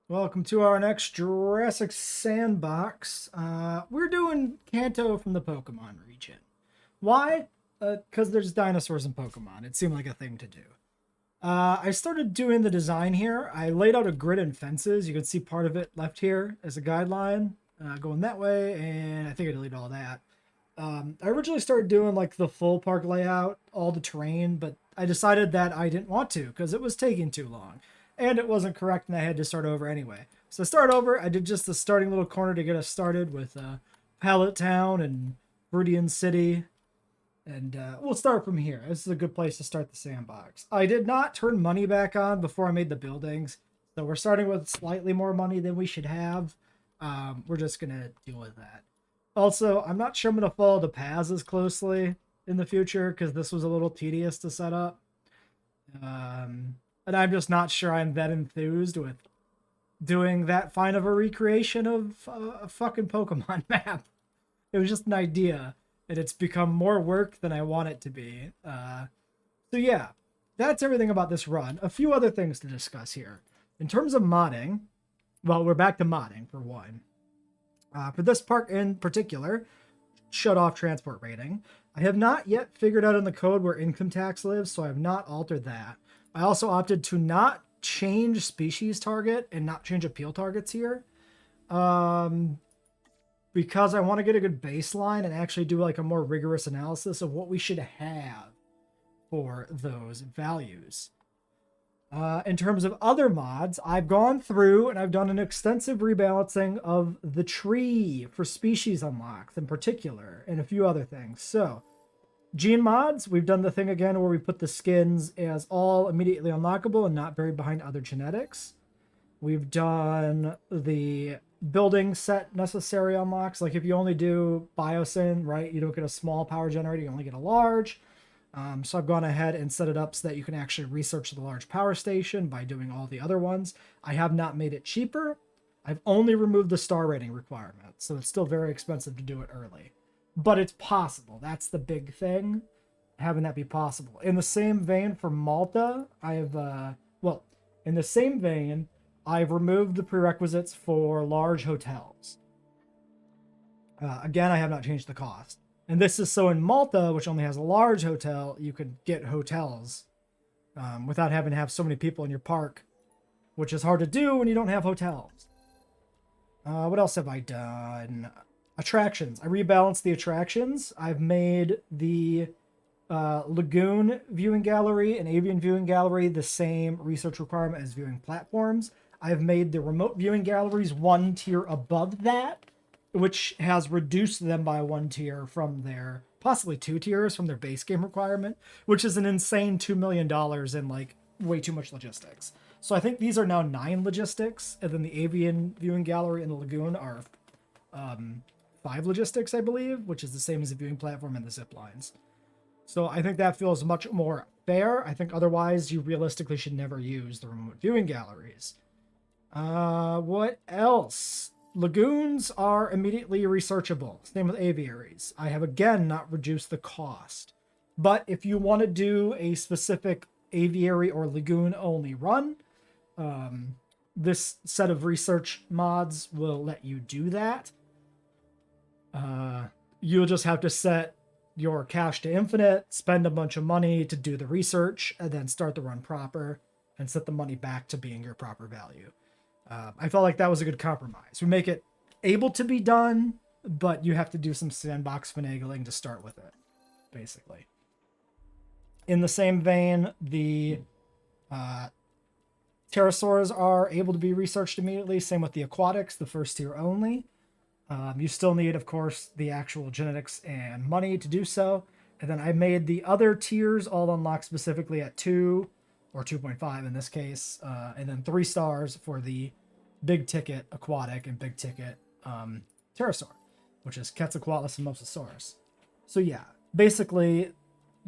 Welcome to our next Jurassic Sandbox. We're doing Kanto from the Pokemon region. Why? Because there's dinosaurs in Pokemon. It seemed like a thing to do. I started doing the design here. I laid out a grid and fences. You can see part of it left here as a guideline, going that way, and I think I deleted all that. I originally started doing like the full park layout, all the terrain, but I decided that I didn't want to because it was taking too long and it wasn't correct and I had to start over anyway. So to start over, I did just the starting little corner to get us started with Pallet Town and Viridian City. And we'll start from here. This is a good place to start the sandbox. I did not turn money back on before I made the buildings. So we're starting with slightly more money than we should have. We're just going to deal with that. Also, I'm not sure I'm going to follow the paths as closely in the future because this was a little tedious to set up. And I'm just not sure I'm that enthused with doing that fine of a recreation of a fucking Pokemon map. It was just an idea, and it's become more work than I want it to be. So yeah, that's everything about this run. A few other things to discuss here. In terms of modding, well, we're back to modding for one. For this park in particular, shut off transport rating. I have not yet figured out in the code where income tax lives, so I have not altered that. I also opted to not change species target and not change appeal targets here. Because I want to get a good baseline and actually do like a more rigorous analysis of what we should have for those values. In terms of other mods, I've gone through and I've done an extensive rebalancing of the tree for species unlocks in particular, and a few other things. So, gene mods, we've done the thing again where we put the skins as all immediately unlockable and not buried behind other genetics. We've done the building set necessary unlocks. Like if you only do Biosyn, right, you don't get a small power generator, you only get a large. So I've gone ahead and set it up so that you can actually research the large power station by doing all the other ones. I have not made it cheaper. I've only removed the star rating requirement, so it's still very expensive to do it early. But it's possible. That's the big thing, having that be possible. In the same vein for Malta, in the same vein, I've removed the prerequisites for large hotels. Again, I have not changed the cost. And this is so in Malta, which only has a large hotel, you could get hotels without having to have so many people in your park, which is hard to do when you don't have hotels. What else have I done? Attractions. I rebalanced the attractions. I've made the Lagoon viewing gallery and Avian viewing gallery the same research requirement as viewing platforms. I've made the remote viewing galleries one tier above that, which has reduced them by one tier from their, possibly two tiers from their base game requirement, which is an insane $2 million and like way too much logistics. So I think these are now 9 logistics, and then the Avian viewing gallery and the Lagoon are 5 logistics, I believe, which is the same as the viewing platform and the zip lines. So I think that feels much more fair. I think otherwise you realistically should never use the remote viewing galleries. What else? Lagoons are immediately researchable. Same with aviaries. I have again not reduced the cost. But if you want to do a specific aviary or lagoon only run, this set of research mods will let you do that. You'll just have to set your cache to infinite, spend a bunch of money to do the research, and then start the run proper and set the money back to being your proper value. I felt like that was a good compromise. We make it able to be done, but you have to do some sandbox finagling to start with it, basically. In the same vein, the pterosaurs are able to be researched immediately. Same with the aquatics, the first tier only. You still need, of course, the actual genetics and money to do so. And then I made the other tiers all unlock specifically at 2 or 2.5 in this case, and then 3 stars for the big ticket aquatic and big ticket pterosaur, which is Quetzalcoatlus and Mosasaurus. So yeah, basically,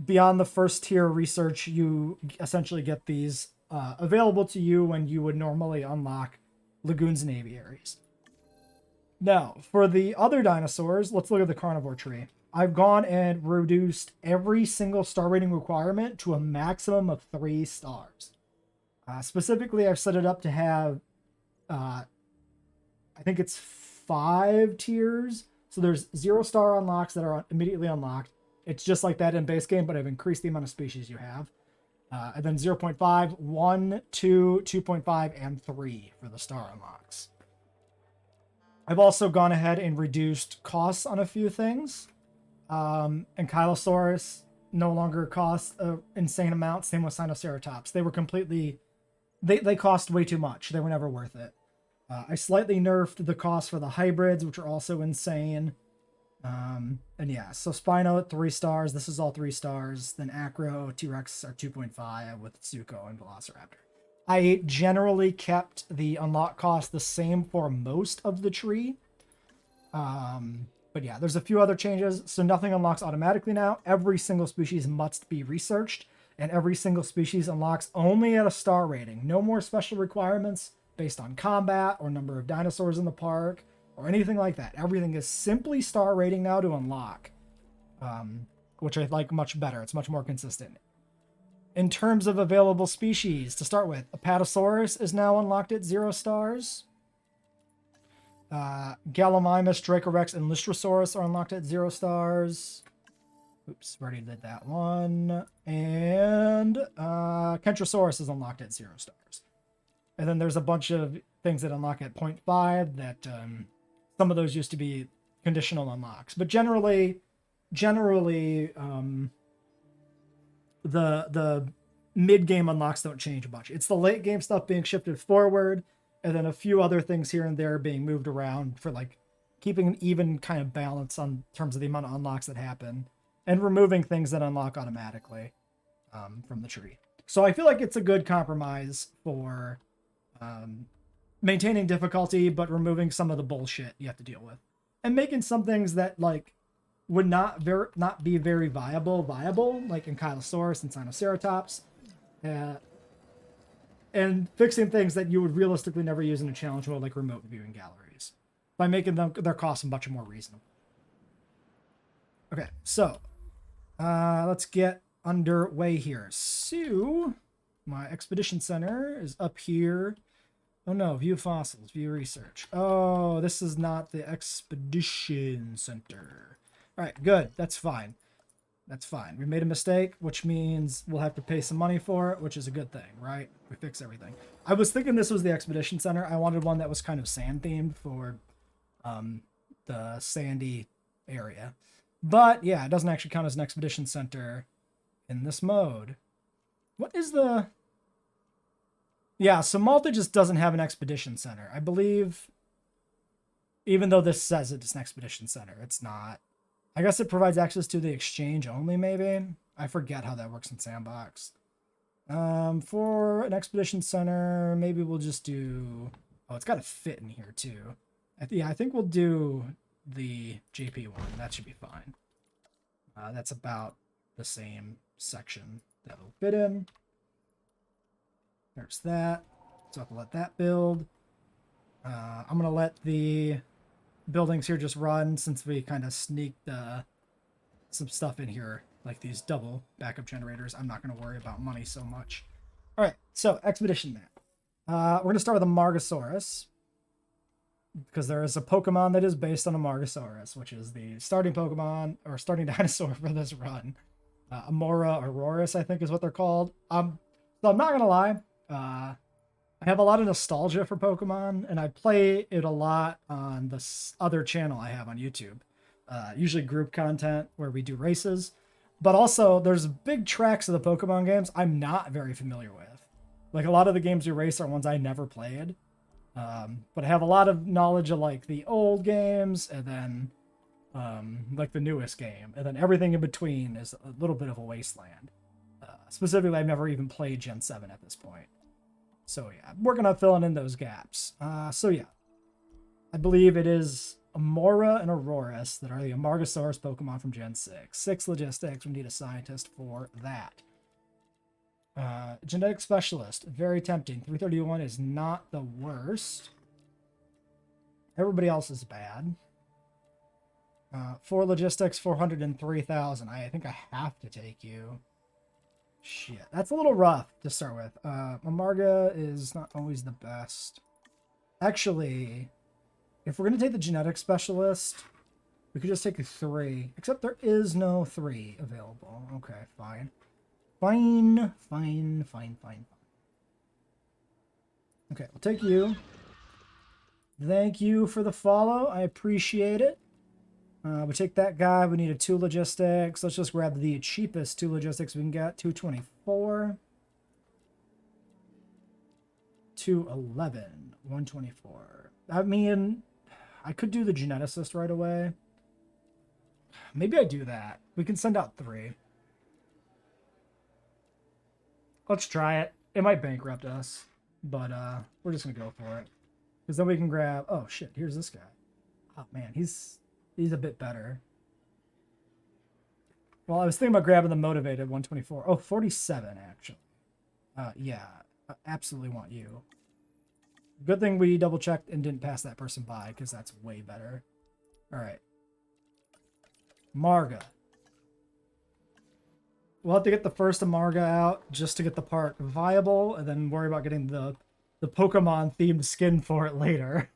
beyond the first tier research, you essentially get these available to you when you would normally unlock lagoons and aviaries. Now, for the other dinosaurs, let's look at the carnivore tree. I've gone and reduced every single star rating requirement to a maximum of 3 stars. Specifically, I've set it up to have I think it's 5 tiers. So there's 0-star unlocks that are immediately unlocked. It's just like that in base game, but I've increased the amount of species you have. And then 0.5, 1, 2, 2.5, and 3 for the star unlocks. I've also gone ahead and reduced costs on a few things. Ankylosaurus no longer costs an insane amount. Same with Sinoceratops. They were completely... They cost way too much. They were never worth it. I slightly nerfed the cost for the hybrids, which are also insane. And yeah, so Spino at 3 stars. This is all 3 stars. Then Acro, T-Rex are 2.5 with Zuko and Velociraptor. I generally kept the unlock cost the same for most of the tree. But yeah, there's a few other changes. So nothing unlocks automatically now. Every single species must be researched. And every single species unlocks only at a star rating. No more special requirements based on combat or number of dinosaurs in the park or anything like that. Everything is simply star rating now to unlock, which I like much better. It's much more consistent. In terms of available species, to start with, Apatosaurus is now unlocked at 0 stars. Gallimimus, Dracorex, and Lystrosaurus are unlocked at 0 stars. Oops, already did that one. And Kentrosaurus is unlocked at 0 stars. And then there's a bunch of things that unlock at 0.5 that some of those used to be conditional unlocks. But generally, the mid-game unlocks don't change much. It's the late-game stuff being shifted forward, and then a few other things here and there being moved around for like keeping an even kind of balance on terms of the amount of unlocks that happen, and removing things that unlock automatically from the tree. So I feel like it's a good compromise for maintaining difficulty, but removing some of the bullshit you have to deal with, and making some things that like would not be very viable, like Ankylosaurus and Sinoceratops, and fixing things that you would realistically never use in a challenge mode, like remote viewing galleries, by making their costs much more reasonable. Okay, so let's get underway here. So my expedition center is up here. Oh no, view fossils, view research. Oh, this is not the expedition center. All right, good. That's fine. That's fine. We made a mistake, which means we'll have to pay some money for it, which is a good thing, right? We fix everything. I was thinking this was the expedition center. I wanted one that was kind of sand themed for the sandy area. But yeah, it doesn't actually count as an expedition center in this mode. What is the... Yeah, so Malta just doesn't have an expedition center. I believe, even though this says it's an expedition center, it's not. I guess it provides access to the exchange only, maybe? I forget how that works in Sandbox. For an expedition center, maybe we'll just do... Oh, it's got to fit in here, too. Yeah, I think we'll do the JP one. That should be fine. That's about the same section that will fit in. There's that. So I have to let that build. I'm going to let the buildings here just run since we kind of sneaked some stuff in here, like these double backup generators. I'm not going to worry about money so much. All right, so expedition map. We're going to start with a Margosaurus, because there is a Pokemon that is based on a Margosaurus, which is the starting Pokemon, or starting dinosaur for this run. Aurora, Auroras, I think is what they're called. So I'm not going to lie. I have a lot of nostalgia for Pokemon, and I play it a lot on this other channel I have on YouTube. Usually group content where we do races. But also, there's big tracks of the Pokemon games I'm not very familiar with. Like, a lot of the games we race are ones I never played. But I have a lot of knowledge of, like, the old games, and then, like, the newest game. And then everything in between is a little bit of a wasteland. Specifically, I've never even played Gen 7 at this point. So yeah, I'm working on filling in those gaps. So yeah, I believe it is Amora and Auroras that are the Amargasaurus Pokemon from Gen 6. 6 logistics, we need a scientist for that. Genetic specialist, very tempting. 331 is not the worst. Everybody else is bad. 4 logistics, 403,000. I think I have to take you. Shit, that's a little rough to start with. Amarga is not always the best. Actually, if we're going to take the genetic specialist, we could just take a 3. Except there is no 3 available. Okay, fine. Fine. Okay, we'll take you. Thank you for the follow. I appreciate it. We take that guy. We need a 2 logistics. Let's just grab the cheapest 2 logistics we can get. 224. 211. 124. I mean, I could do the geneticist right away. Maybe I do that. We can send out 3. Let's try it. It might bankrupt us, but we're just gonna go for it. Because then we can grab... Oh, shit. Here's this guy. Oh, man. He's a bit better. Well, I was thinking about grabbing the motivated 124. Oh, 47, actually. Yeah. I absolutely want you. Good thing we double-checked and didn't pass that person by, because that's way better. All right. Marga. We'll have to get the first Amarga out just to get the park viable, and then worry about getting the Pokemon-themed skin for it later.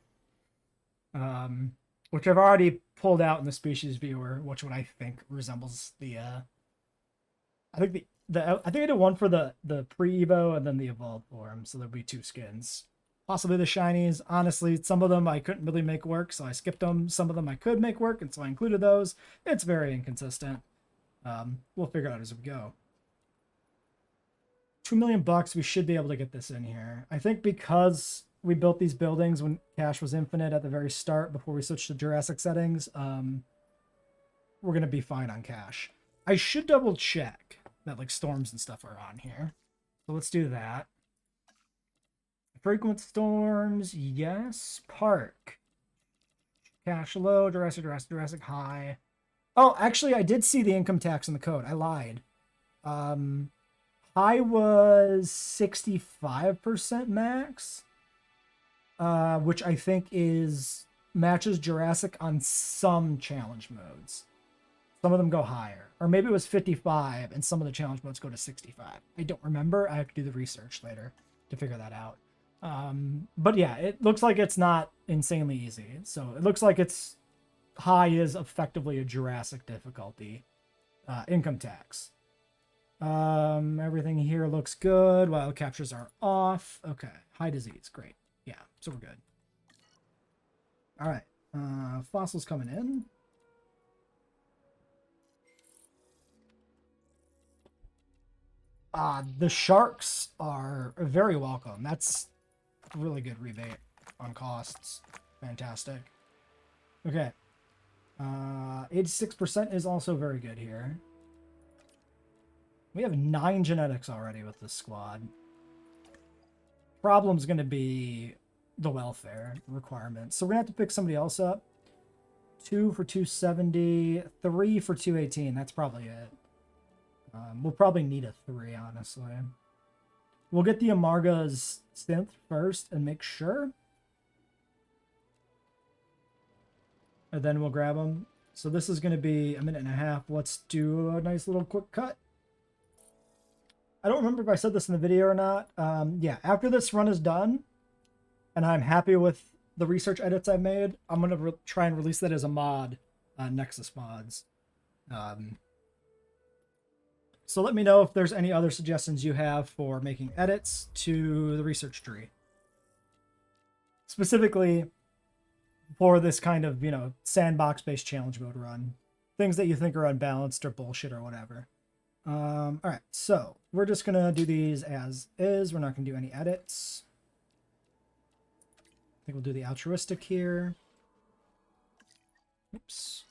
Which I've already pulled out in the species viewer, which one I think resembles the... I think I did one for the pre-evo and then the evolved form, so there'll be 2 skins. Possibly the shinies. Honestly, some of them I couldn't really make work, so I skipped them. Some of them I could make work, and so I included those. It's very inconsistent. We'll figure it out as we go. $2 million, we should be able to get this in here. I think because we built these buildings when cash was infinite at the very start before we switched to Jurassic settings, we're going to be fine on cash. I should double check that like storms and stuff are on here. So let's do that. Frequent storms, yes. Park. Cash low, Jurassic high. Oh, actually, I did see the income tax in the code. I lied. High was 65% max, which I think matches Jurassic on some challenge modes. Some of them go higher. Or maybe it was 55 and some of the challenge modes go to 65. I don't remember. I have to do the research later to figure that out. But yeah, it looks like it's not insanely easy. So it looks like it's high is effectively a Jurassic difficulty. Income tax. Everything here looks good. Wild captures are off. Okay. High disease. Great. Yeah. So we're good. All right. Fossils coming in. The sharks are very welcome. That's a really good rebate on costs. Fantastic. Okay. 86% is also very good here. We have 9 genetics already with this squad. Problem's going to be the welfare requirements. So we're going to have to pick somebody else up. 2 for 270, 3 for 218. That's probably it. We'll probably need a 3, honestly. We'll get the Amarga's synth first and make sure. And then we'll grab them. So this is going to be a minute and a half. Let's do a nice little quick cut. I don't remember if I said this in the video or not. Yeah, after this run is done, and I'm happy with the research edits I've made, I'm going to try and release that as a mod on Nexus Mods. So let me know if there's any other suggestions you have for making edits to the research tree. Specifically for this kind of, sandbox-based challenge mode run. Things that you think are unbalanced or bullshit or whatever. All right, so we're just going to do these as is. We're not going to do any edits. I think we'll do the altruistic here. Oops.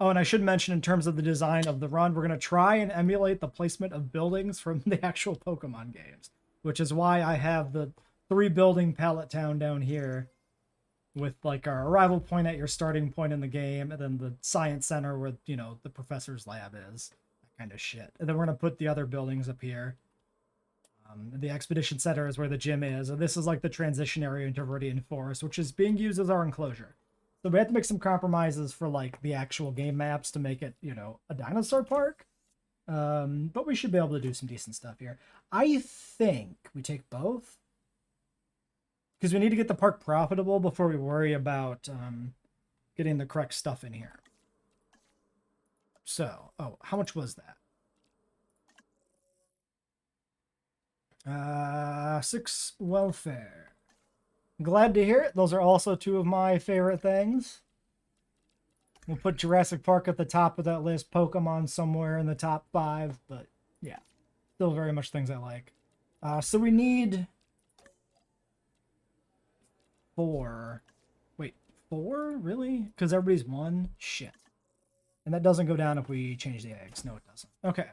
Oh, and I should mention in terms of the design of the run, we're going to try and emulate the placement of buildings from the actual Pokemon games, which is why I have the 3-building pallet town down here with like our arrival point at your starting point in the game, and then the science center where, the professor's lab is, that kind of shit. And then we're going to put the other buildings up here. The expedition center is where the gym is, and this is like the transition area into Viridian Forest, which is being used as our enclosure. So we have to make some compromises for like the actual game maps to make it, a dinosaur park. But we should be able to do some decent stuff here. I think we take both. Because we need to get the park profitable before we worry about getting the correct stuff in here. So, oh, how much was that? 6 welfare. Glad to hear it. Those are also 2 of my favorite things. We'll put Jurassic Park at the top of that list, Pokemon somewhere in the top 5, but yeah, still very much things I like. So we need 4. Wait, 4? Really? Because everybody's 1? Shit. And that doesn't go down if we change the eggs. No, it doesn't. Okay.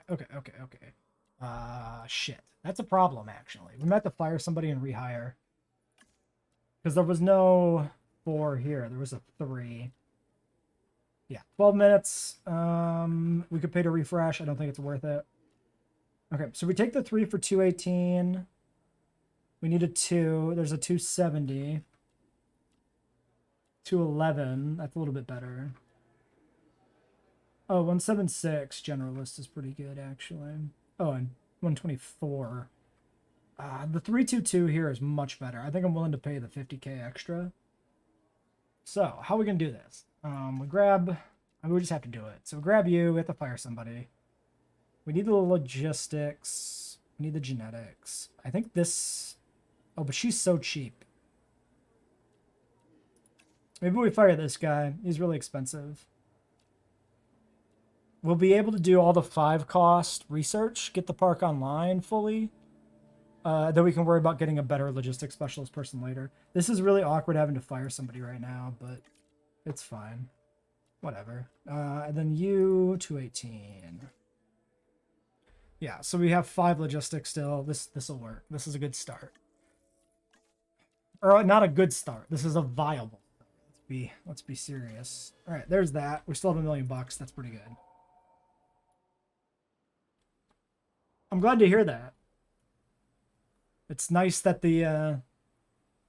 Shit. That's a problem, actually. We might have to fire somebody and rehire. Because there was no 4 here. There was a 3. Yeah, 12 minutes. We could pay to refresh. I don't think it's worth it. Okay, so we take the 3 for 218. We need a 2. There's a 270. 211. That's a little bit better. Oh, 176 generalist is pretty good, actually. Oh, and 124. The 322 here is much better. I think I'm willing to pay the 50k extra. So, how are we going to do this? We grab... I mean, we just have to do it. So, grab you. We have to fire somebody. We need the logistics. We need the genetics. I think this... Oh, but she's so cheap. Maybe we fire this guy. He's really expensive. We'll be able to do all the 5 cost research, get the park online fully. Then we can worry about getting a better logistics specialist person later. This is really awkward having to fire somebody right now, but it's fine. Whatever. And then you, 218. Yeah, so we have 5 logistics still. This will work. This is a good start. Or not a good start. This is a viable start. Let's be serious. All right, there's that. We still have $1 million. That's pretty good. I'm glad to hear that. It's nice that the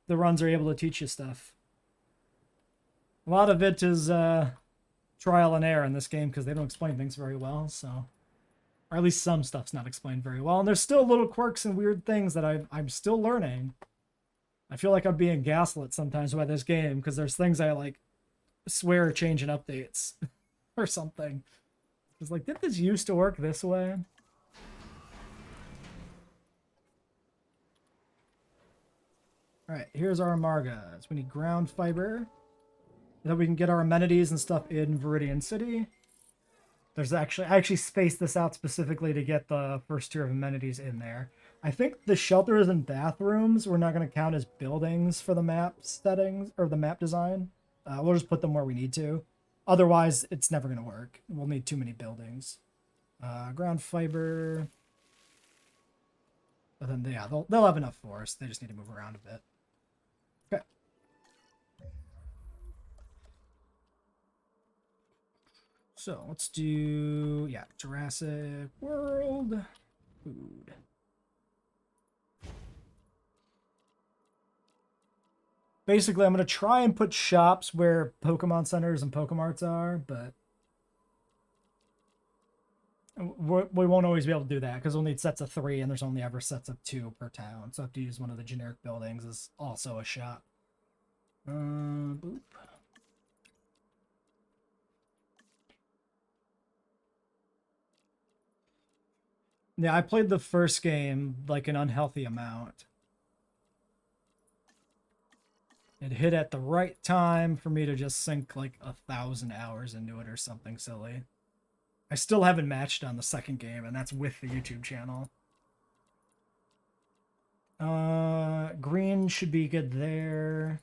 runs are able to teach you stuff. A lot of it is trial and error in this game because they don't explain things very well, so... Or at least some stuff's not explained very well. And there's still little quirks and weird things that I'm still learning. I feel like I'm being gaslit sometimes by this game because there's things I, like, swear are changing updates or something. It's like, did this used to work this way? Alright, here's our amargas. We need ground fiber. Then we can get our amenities and stuff in Viridian City. There's actually... I actually spaced this out specifically to get the first tier of amenities in there. I think the shelters and bathrooms we're not going to count as buildings for the map settings, or the map design. We'll just put them where we need to. Otherwise, it's never going to work. We'll need too many buildings. Ground fiber. But then, yeah, they'll have enough for us. They just need to move around a bit. Okay. So, let's do, yeah, Jurassic World. Food. Basically, I'm going to try and put shops where Pokemon centers and Pokemarts are, but we won't always be able to do that because we'll need sets of 3 and there's only ever sets of 2 per town. So I have to use one of the generic buildings as also a shop. Boop. Yeah, I played the first game like an unhealthy amount. It hit at the right time for me to just sink like 1,000 hours into it or something silly. I still haven't matched on the second game, and that's with the YouTube channel. Green should be good there.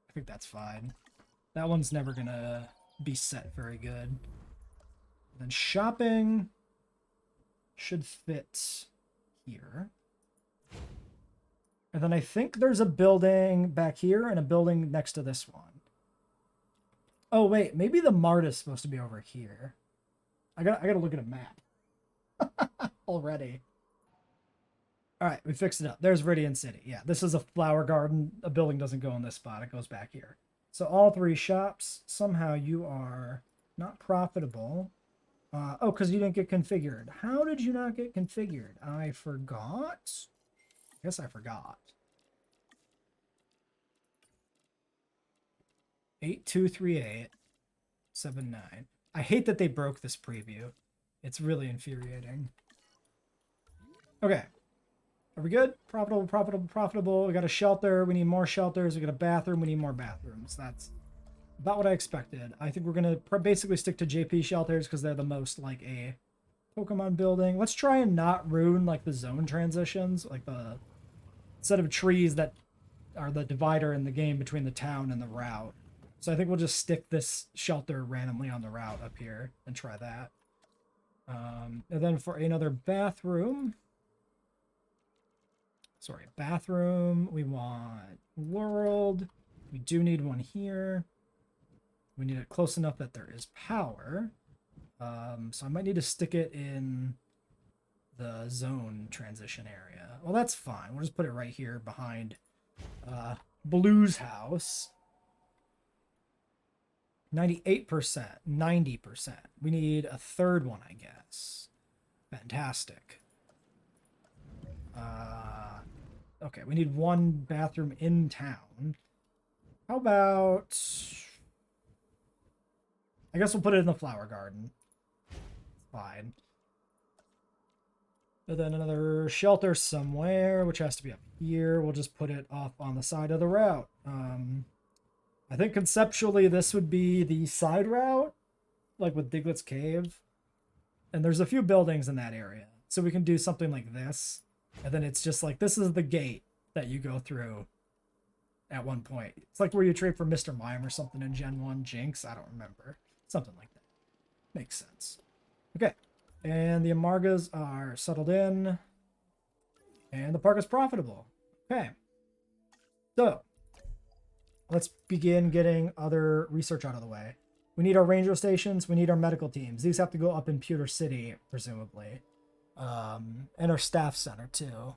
I think that's fine. That one's never gonna be set very good. Then shopping should fit here. And then I think there's a building back here and a building next to this one. Oh, wait. Maybe the Mart is supposed to be over here. I gotta look at a map. Already. Alright, we fixed it up. There's Viridian City. Yeah, this is a flower garden. A building doesn't go in this spot. It goes back here. So all 3 shops. Somehow you are not profitable. Oh, because you didn't get configured. How did you not get configured? I forgot. I guess I forgot. 823879. I hate that they broke this preview. It's really infuriating. Okay. Are we good? Profitable, profitable, profitable. We got a shelter. We need more shelters. We got a bathroom. We need more bathrooms. That's about what I expected. I think we're going to basically stick to JP shelters because they're the most like a Pokemon building. Let's try and not ruin like the zone transitions, like the set of trees that are the divider in the game between the town and the route. So I think we'll just stick this shelter randomly on the route up here and try that. And then for another bathroom, we want world. We do need one here. We need it close enough that there is power. So I might need to stick it in the zone transition area. Well, that's fine. We'll just put it right here behind Blue's house. 98%, 90%. We need a third one, I guess. Fantastic. Okay, we need one bathroom in town. How about... I guess we'll put it in the flower garden. Fine. And then another shelter somewhere, which has to be up here. We'll just put it off on the side of the route. I think conceptually this would be the side route, like with Diglett's Cave. And there's a few buildings in that area. So we can do something like this. And then it's just like, this is the gate that you go through at one point. It's like where you trade for Mr. Mime or something in Gen 1. Jinx, I don't remember. Something like that. Makes sense. Okay. And the Amargas are settled in. And the park is profitable. Okay. So, let's begin getting other research out of the way. We need our ranger stations. We need our medical teams. These have to go up in Pewter City, presumably. And our staff center, too.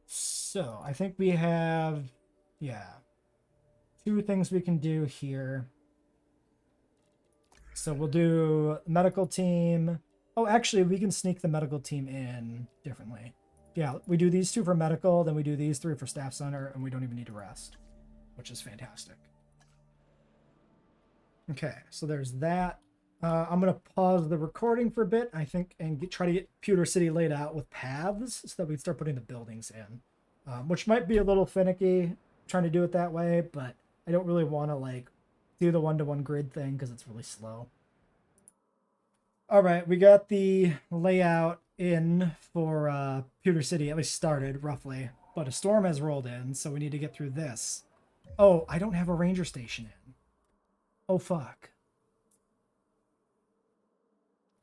So, I think we have, yeah, 2 things we can do here. So, we'll do medical team. Oh, actually, we can sneak the medical team in differently. Yeah, we do these 2 for medical, then we do these 3 for staff center, and we don't even need to rest, which is fantastic. Okay, so there's that. I'm going to pause the recording for a bit, I think, and try to get Pewter City laid out with paths so that we can start putting the buildings in, which might be a little finicky trying to do it that way, but I don't really want to like do the one-to-one grid thing because it's really slow. All right, we got the layout in for Pewter City, at least started roughly, but a storm has rolled in, so we need to get through this. Oh, I don't have a ranger station in. Oh, fuck.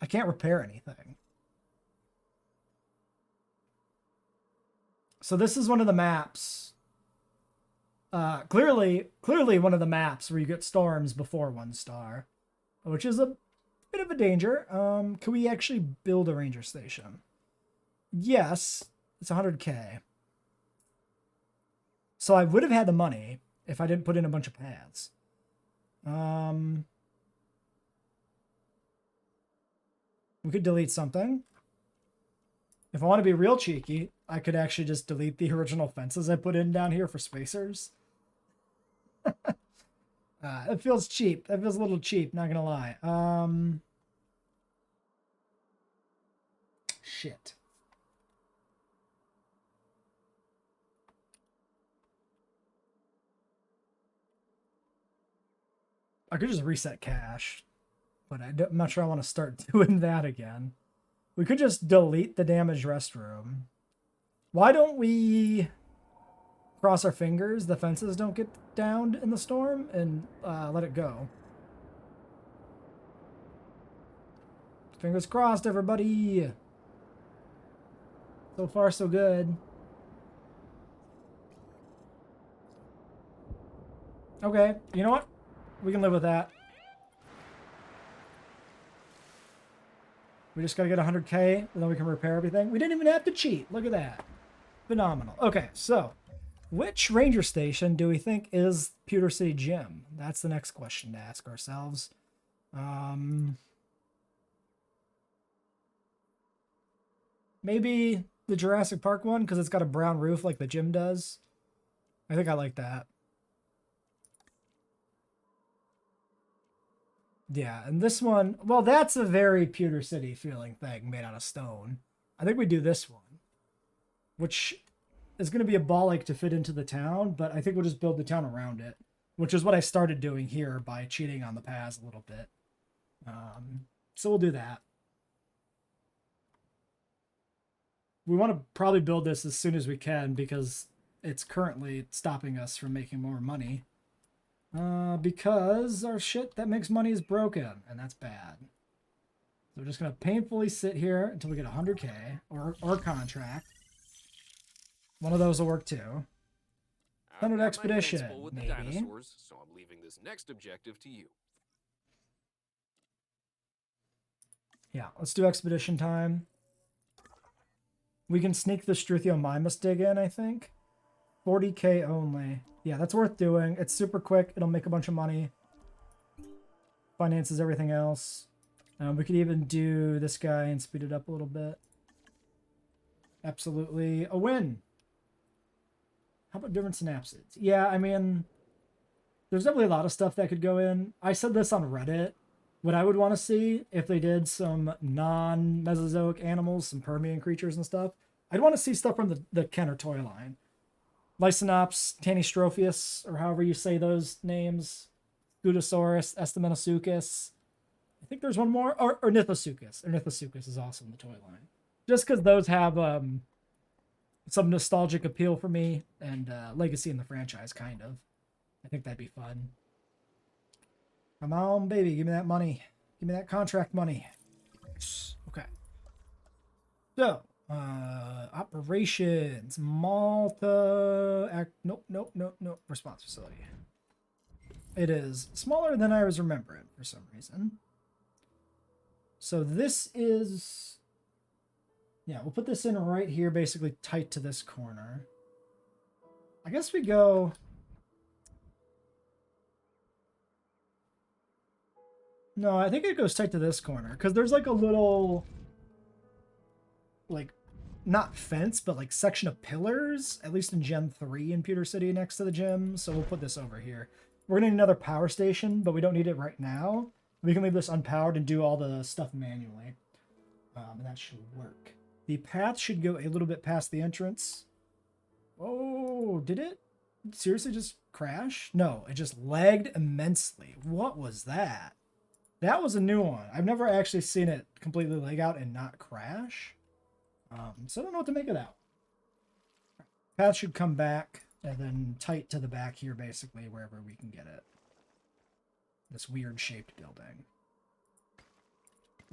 I can't repair anything. So this is one of the maps. Clearly one of the maps where you get storms before 1 star, which is a bit of a danger. Can we actually build a ranger station? Yes, it's 100K. So I would have had the money if I didn't put in a bunch of paths. We could delete something. If I want to be real cheeky, I could actually just delete the original fences I put in down here for spacers. It feels cheap. That feels a little cheap, not gonna lie. Shit. I could just reset cache, but I'm not sure I want to start doing that again. We could just delete the damaged restroom. Why don't we cross our fingers the fences don't get downed in the storm and let it go? Fingers crossed, everybody. So far, so good. Okay, you know what? We can live with that. We just gotta get 100K, and then we can repair everything. We didn't even have to cheat. Look at that. Phenomenal. Okay, so which ranger station do we think is Pewter City Gym? That's the next question to ask ourselves. Maybe The Jurassic Park one, because it's got a brown roof like the gym does. I think I like that. Yeah, and this one, well, that's a very Pewter City feeling thing made out of stone. I think we do this one, which is going to be a ball ache to fit into the town, but I think we'll just build the town around it, which is what I started doing here by cheating on the paths a little bit. So we'll do that. We want to probably build this as soon as we can because it's currently stopping us from making more money. Because our shit that makes money is broken, and that's bad. So we're just going to painfully sit here until we get 100K or contract. One of those will work too. 100 expedition, maybe. Dinosaurs, so I'm leaving this next objective to you. Yeah, let's do expedition time. We can sneak the Struthiomimus dig in, I think. 40K only. Yeah, that's worth doing. It's super quick. It'll make a bunch of money. Finances everything else. We could even do this guy and speed it up a little bit. Absolutely a win. How about different synapses? Yeah, I mean, there's definitely a lot of stuff that could go in. I said this on Reddit. What I would want to see if they did some non-Mesozoic animals, some Permian creatures and stuff, I'd want to see stuff from the Kenner toy line. Lycinops, Tanystropheus, or however you say those names. Scutosaurus, Estimenosuchus. I think there's one more. Or Ornithosuchus. Ornithosuchus is also in the toy line. Just because those have some nostalgic appeal for me and legacy in the franchise, kind of. I think that'd be fun. Come on, baby. Give me that money. Give me that contract money. Okay. So, operations. Malta. Nope. Response facility. It is smaller than I was remembering for some reason. So this is... Yeah, we'll put this in right here, basically tight to this corner. I guess we go... No, I think it goes tight to this corner, because there's like a little, like, not fence, but like section of pillars, at least in Gen 3 in Pewter City next to the gym, so we'll put this over here. We're going to need another power station, but we don't need it right now. We can leave this unpowered and do all the stuff manually, and that should work. The path should go a little bit past the entrance. Oh, did it seriously just crash? No, it just lagged immensely. What was that? That was a new one. I've never actually seen it completely lag out and not crash. So I don't know what to make of that. Path should come back and then tight to the back here, basically, wherever we can get it. This weird shaped building.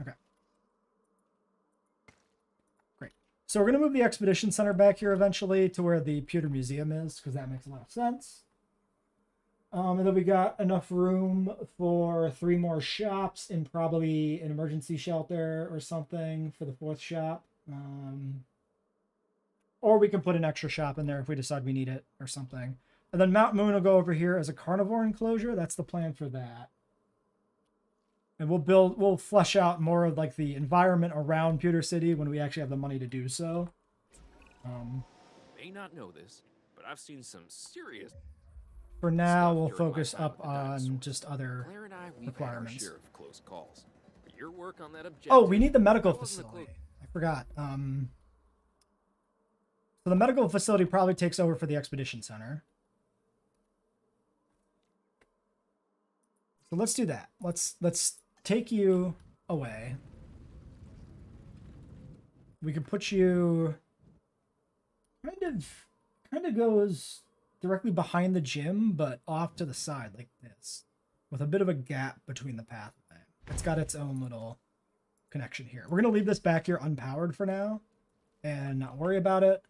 Okay. Great. So we're going to move the Expedition Center back here eventually to where the Pewter Museum is, because that makes a lot of sense. And then we got enough room for 3 more shops and probably an emergency shelter or something for the 4th shop. Or we can put an extra shop in there if we decide we need it or something. And then Mount Moon will go over here as a carnivore enclosure. That's the plan for that. And we'll flesh out more of like the environment around Pewter City when we actually have the money to do so. May not know this, but I've seen some serious... For now, we'll focus up on just other requirements. Share of close calls. Your work on that objective, oh, we need the medical facility. I forgot. So the medical facility probably takes over for the Expedition Center. So let's do that. Let's take you away. We can put you kind of goes directly behind the gym, but off to the side like this, with a bit of a gap between the pathway. It's got its own little connection here. We're going to leave this back here unpowered for now and not worry about it.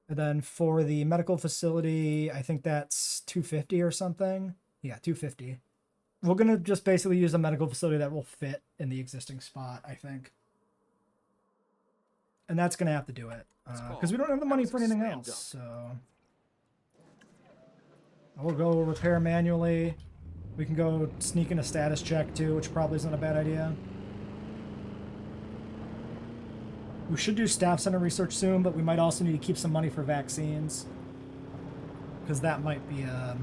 And then for the medical facility, I think that's 250 or something. Yeah, 250. We're going to just basically use a medical facility that will fit in the existing spot, I think. And that's going to have to do it. Because we don't have the money for anything else, so... We'll go repair manually. We can go sneak in a status check too, which probably isn't a bad idea. We should do staff center research soon, but we might also need to keep some money for vaccines. Because that might be a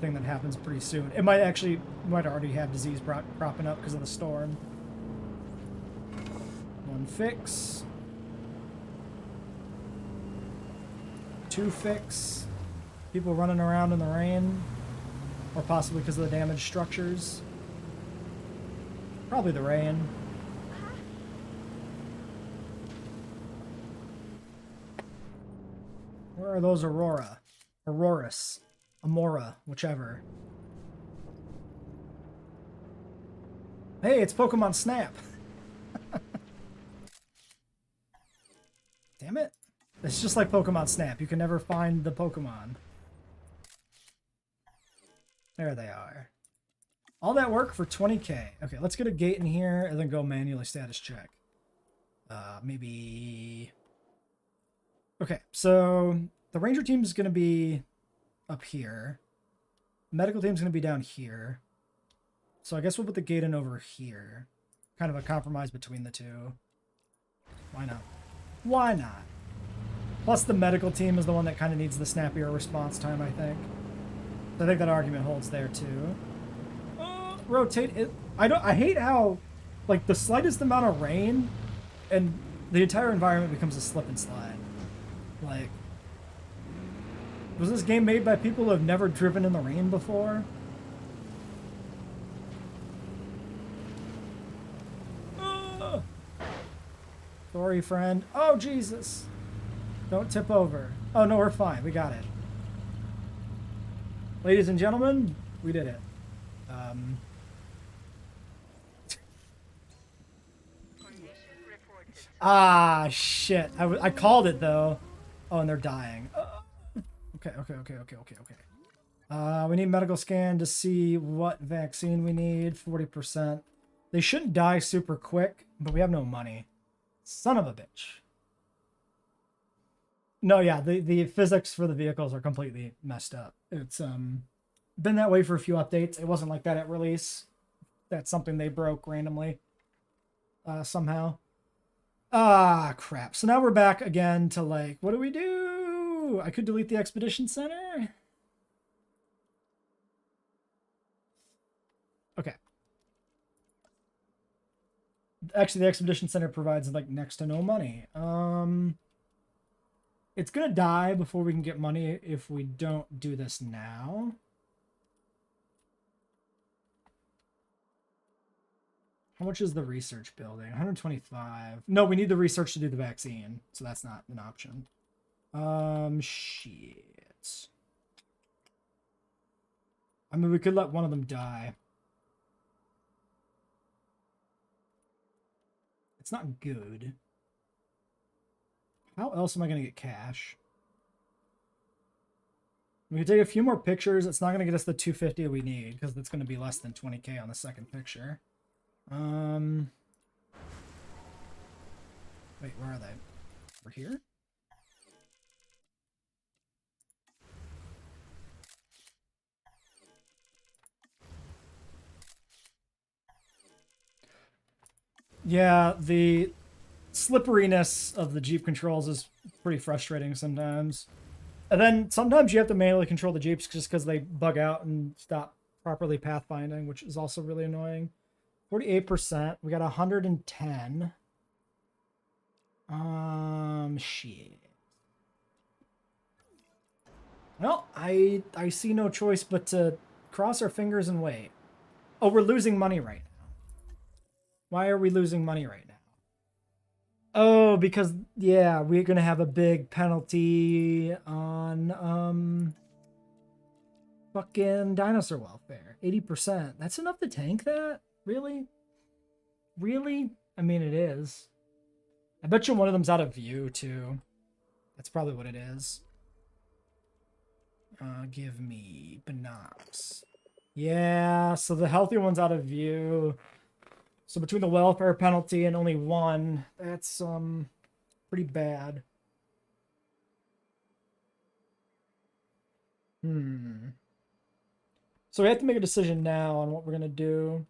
thing that happens pretty soon. It might already have disease cropping up because of the storm. 1 fix. 2 fix. People running around in the rain. Or possibly because of the damaged structures. Probably the rain. Where are those Aurora? Auroras. Amora, whichever. Hey, it's Pokemon Snap. Damn it. It's just like Pokemon Snap. You can never find the Pokemon. There they are. All that work for 20k. Okay, let's get a gate in here and then go manually status check. Maybe... Okay, so the ranger team is going to be up here. Medical team's going to be down here. So I guess we'll put the gate in over here. Kind of a compromise between the two. Why not? Why not? Plus the medical team is the one that kind of needs the snappier response time, I think. I think that argument holds there too. Rotate it. I hate how, like, the slightest amount of rain and the entire environment becomes a slip and slide. Like, was this game made by people who have never driven in the rain before? Sorry, friend. Oh, Jesus. Don't tip over. Oh, no, we're fine. We got it. Ladies and gentlemen, we did it. Ah, shit. I called it, though. Oh, and they're dying. Okay. We need medical scan to see what vaccine we need. 40%. They shouldn't die super quick, but we have no money. Son of a bitch. No, yeah, the physics for the vehicles are completely messed up. It's been that way for a few updates. It wasn't like that at release. That's something they broke randomly. Somehow. Ah, crap. So now we're back again to, like, what do we do? I could delete the expedition center. Okay. Actually, the expedition center provides, like, next to no money. It's gonna die before we can get money if we don't do this now. How much is the research building? 125. No, we need the research to do the vaccine, so that's not an option. Shit. I mean, we could let one of them die. It's not good. How else am I going to get cash? We can take a few more pictures. It's not going to get us the 250 we need because it's going to be less than 20k on the second picture. Wait, where are they? Over here? Yeah, the slipperiness of the Jeep controls is pretty frustrating sometimes. And then sometimes you have to manually control the Jeeps just because they bug out and stop properly pathfinding, which is also really annoying. 48%. We got 110. Shit. Well, I see no choice but to cross our fingers and wait. Oh, we're losing money right now. Why are we losing money right now? Oh, because, yeah, we're going to have a big penalty on, fucking dinosaur welfare. 80%. That's enough to tank that? Really? Really? I mean, it is. I bet you one of them's out of view, too. That's probably what it is. Give me binocs. Yeah, so the healthy one's out of view. So between the welfare penalty and only one, that's pretty bad. So we have to make a decision now on what we're gonna do.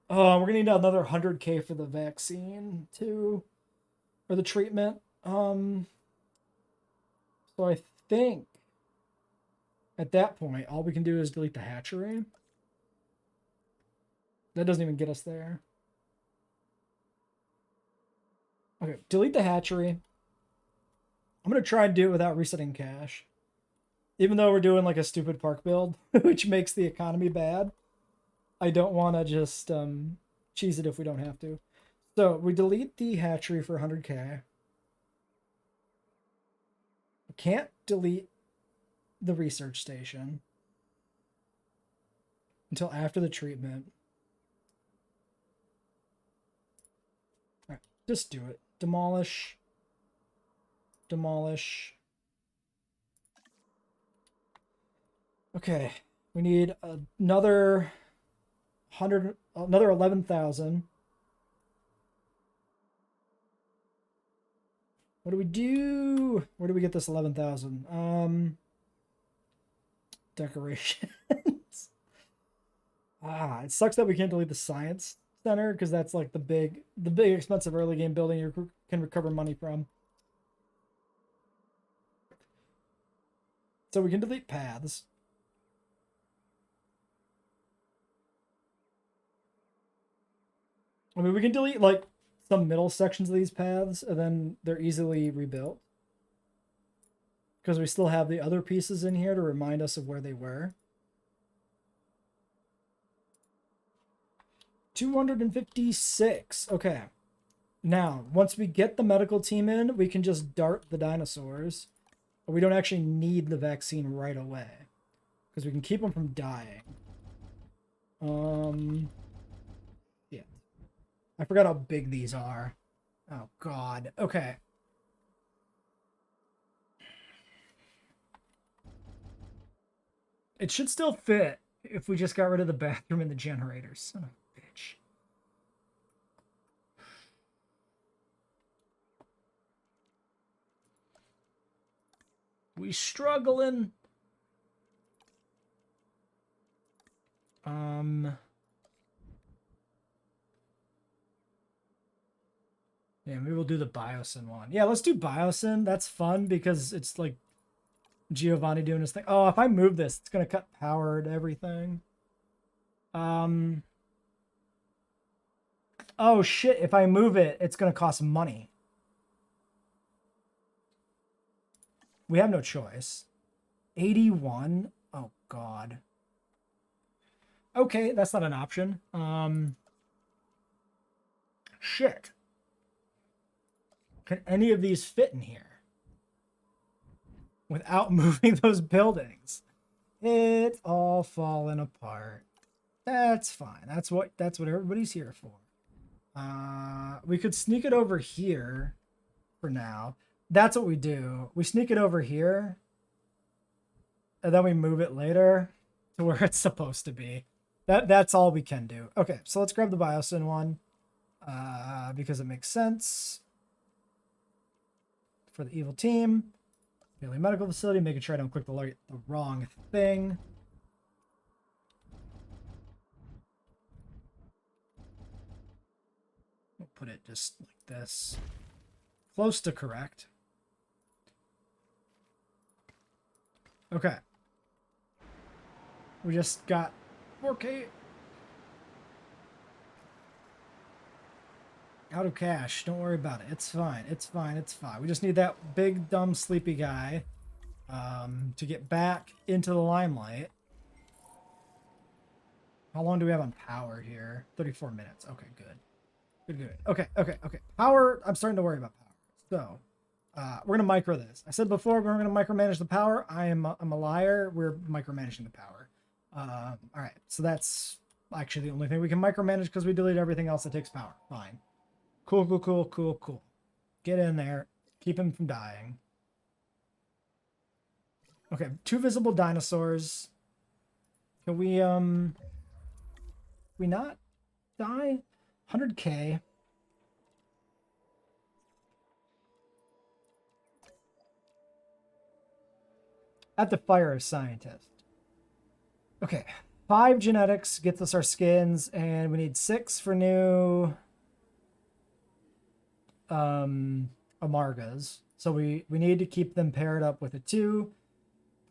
Oh, we're gonna need another 100k for the vaccine too. or the treatment. So I think at that point, all we can do is delete the hatchery. That doesn't even get us there. Okay, delete the hatchery. I'm going to try and do it without resetting cache. Even though we're doing like a stupid park build, which makes the economy bad. I don't want to just cheese it if we don't have to. So we delete the hatchery for 100k. We can't delete the research station until after the treatment. All right, just do it. Demolish. Demolish. Okay, we need another 11,000. What do we do? Where do we get this 11,000? Decorations. It sucks that we can't delete the science center because that's like the big expensive early game building you can recover money from. So we can delete paths. I mean, we can delete like some middle sections of these paths and then they're easily rebuilt. Because we still have the other pieces in here to remind us of where they were. 256. Okay. Now, once we get the medical team in, we can just dart the dinosaurs. But we don't actually need the vaccine right away. Because we can keep them from dying. Yeah. I forgot how big these are. Oh, God. Okay. It should still fit if we just got rid of the bathroom and the generators. Son of a bitch. We struggling. Yeah, maybe we'll do the Biosyn one. Yeah, let's do Biosyn. That's fun because it's like Giovanni doing his thing. Oh, if I move this, it's gonna cut power to everything. Oh shit, if I move it, it's gonna cost money. We have no choice. 81. Oh god. Okay, that's not an option. Shit. Can any of these fit in here without moving those buildings? It's all falling apart. That's fine. That's what everybody's here for. We could sneak it over here for now. That's what we do. We sneak it over here and then we move it later to where it's supposed to be. That's all we can do. Okay, so let's grab the Biosyn one because it makes sense. For the evil team, daily medical facility, making sure I don't click the wrong thing. We'll put it just like this, close to correct. Okay, we just got 4K out of cash. Don't worry about it. It's fine. It's fine. It's fine. We just need that big, dumb, sleepy guy to get back into the limelight. How long do we have on power here? 34 minutes. Okay, good. Good. Okay. Power, I'm starting to worry about power. So, we're going to micro this. I said before we're going to micromanage the power. I'm a liar. We're micromanaging the power. All right. So that's actually the only thing we can micromanage because we delete everything else that takes power. Fine. Cool. Get in there. Keep him from dying. Okay, 2 visible dinosaurs. Can we not die? 100k. At the fire a scientist. Okay, 5 genetics gets us our skins, and we need 6 for new. Amargas. So we need to keep them paired up with a 2.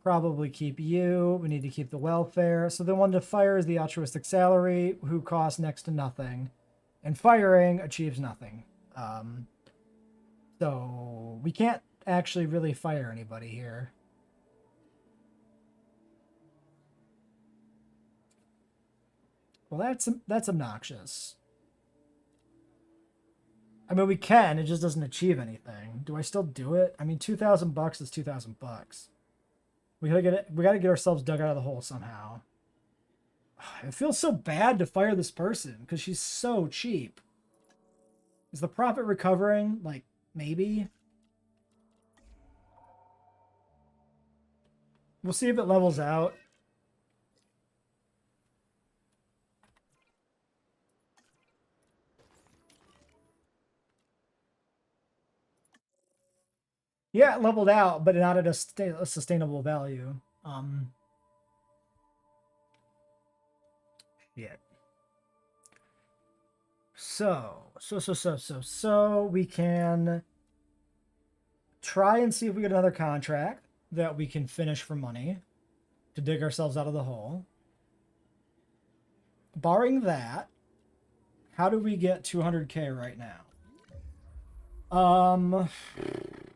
Probably keep you. We need to keep the welfare. So the one to fire is the altruistic salary, who costs next to nothing. And firing achieves nothing. So we can't actually really fire anybody here. Well, that's obnoxious. I mean, we can. It just doesn't achieve anything. Do I still do it? I mean, $2,000 is $2,000. We gotta get it. We gotta get ourselves dug out of the hole somehow. It feels so bad to fire this person because she's so cheap. Is the profit recovering? Like, maybe. We'll see if it levels out. Yeah, it leveled out, but not at a sustainable value. Yeah. So we can try and see if we get another contract that we can finish for money to dig ourselves out of the hole. Barring that, how do we get 200K right now?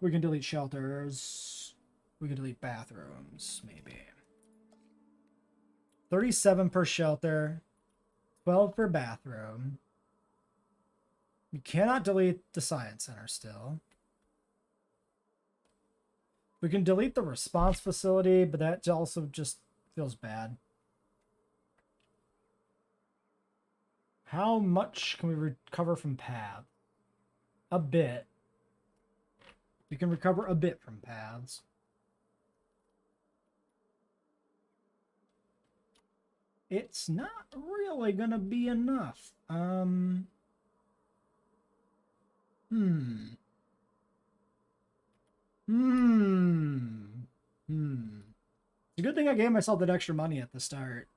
We can delete shelters. We can delete bathrooms, maybe. 37 per shelter, 12 per bathroom. We cannot delete the science center still. We can delete the response facility, but that also just feels bad. How much can we recover from path? A bit. We can recover a bit from paths. It's not really gonna be enough. It's a good thing I gave myself that extra money at the start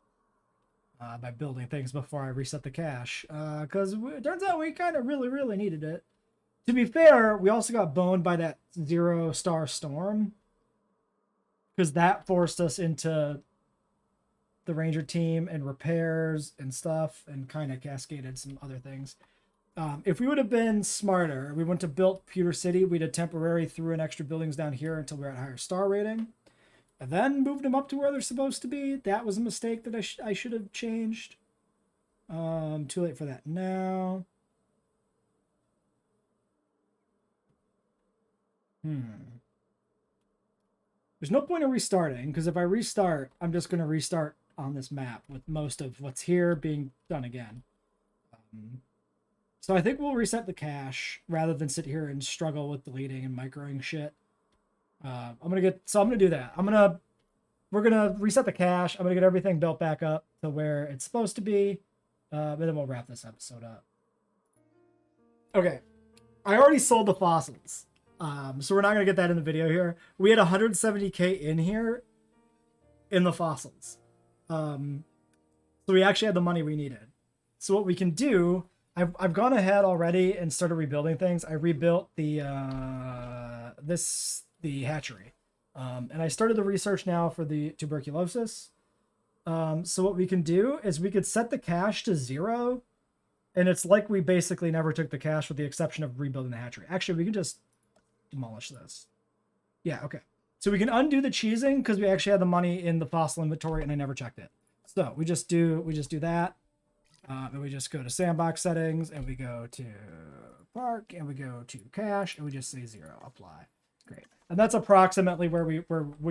by building things before I reset the cache. Because it turns out we kind of really needed it. To be fair, we also got boned by that 0-star storm. Because that forced us into the ranger team and repairs and stuff and kind of cascaded some other things. If we would have been smarter, we went to build Pewter City, we'd have temporarily threw in extra buildings down here until we're at a higher star rating. And then moved them up to where they're supposed to be. That was a mistake that I should have changed. Too late for that now. There's no point in restarting, because if I restart, I'm just going to restart on this map with most of what's here being done again. So I think we'll reset the cache rather than sit here and struggle with deleting and microing shit. I'm gonna do that. We're gonna reset the cache. I'm gonna get everything built back up to where it's supposed to be, and then we'll wrap this episode up. Okay, I already sold the fossils, so we're not gonna get that in the video here. We had 170K in here in the fossils, so we actually had the money we needed. So what we can do, I've gone ahead already and started rebuilding things. I rebuilt the hatchery. And I started the research now for the tuberculosis. So what we can do is we could set the cache to 0. And it's like we basically never took the cache with the exception of rebuilding the hatchery. Actually, we can just demolish this. Yeah, okay. So we can undo the cheesing because we actually had the money in the fossil inventory and I never checked it. So we just do that. And we just go to sandbox settings and we go to park and we go to cache and we just say 0, apply. Great. And that's approximately where we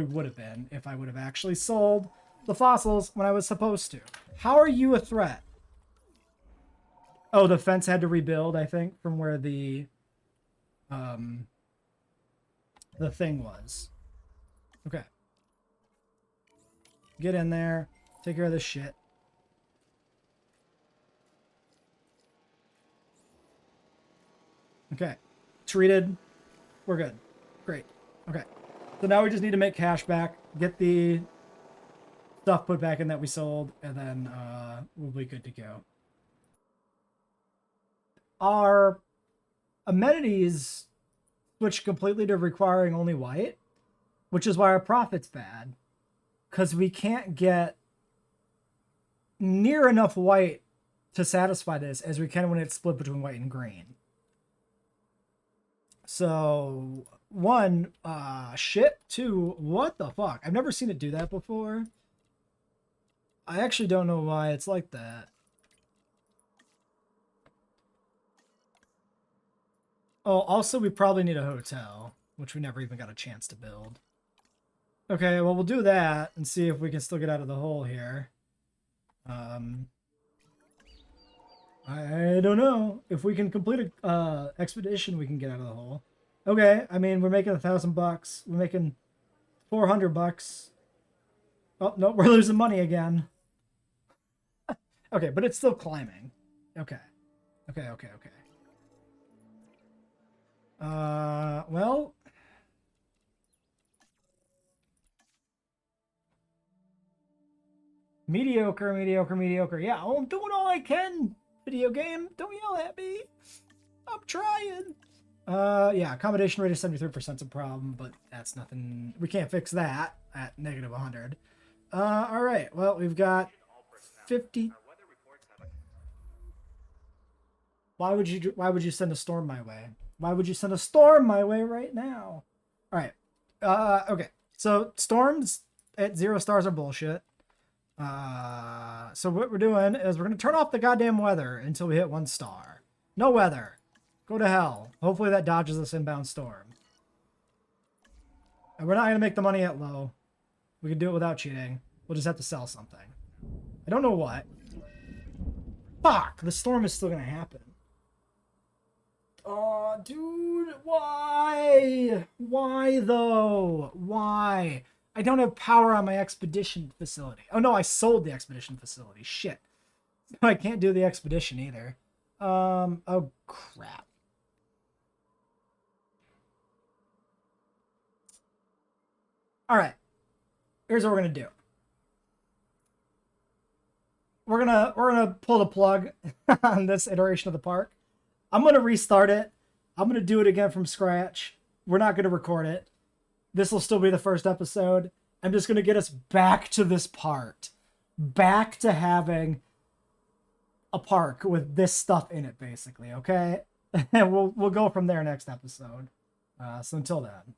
would have been if I would have actually sold the fossils when I was supposed to. How are you a threat? Oh, the fence had to rebuild, I think, from where the thing was. Okay. Get in there. Take care of this shit. Okay. Treated. We're good. Great. Okay. So now we just need to make cash back, get the stuff put back in that we sold, and then we'll be good to go. Our amenities switch completely to requiring only white, which is why our profit's bad, because we can't get near enough white to satisfy this as we can when it's split between white and green. So, one, shit. Two, what the fuck? I've never seen it do that before. I actually don't know why it's like that. Oh, also, we probably need a hotel, which we never even got a chance to build. Okay, well, we'll do that and see if we can still get out of the hole here. I don't know. If we can complete a expedition, we can get out of the hole. Okay, I mean, we're making $1,000. We're making $400. Oh, no, we're losing money again. Okay, but it's still climbing. Okay. Okay. Well... Mediocre. Yeah, I'm doing all I can, video game. Don't yell at me. I'm trying. Yeah, accommodation rate of 73% is a problem, but that's nothing. We can't fix that at negative 100. All right. Well, we've got 50. Why would you send a storm my way? Why would you send a storm my way right now? All right. Okay. So storms at 0 stars are bullshit. So what we're doing is we're going to turn off the goddamn weather until we hit 1 star. No weather. Go to hell. Hopefully that dodges this inbound storm. And we're not going to make the money at low. We can do it without cheating. We'll just have to sell something. I don't know what. Fuck! The storm is still going to happen. Oh, dude. Why? Why, though? Why? I don't have power on my expedition facility. Oh, no, I sold the expedition facility. Shit. I can't do the expedition either. Oh, crap. All right. Here's what we're going to do. We're gonna pull the plug on this iteration of the park. I'm going to restart it. I'm going to do it again from scratch. We're not going to record it. This will still be the first episode. I'm just going to get us back to this part. Back to having a park with this stuff in it, basically, okay? And we'll go from there next episode. So until then.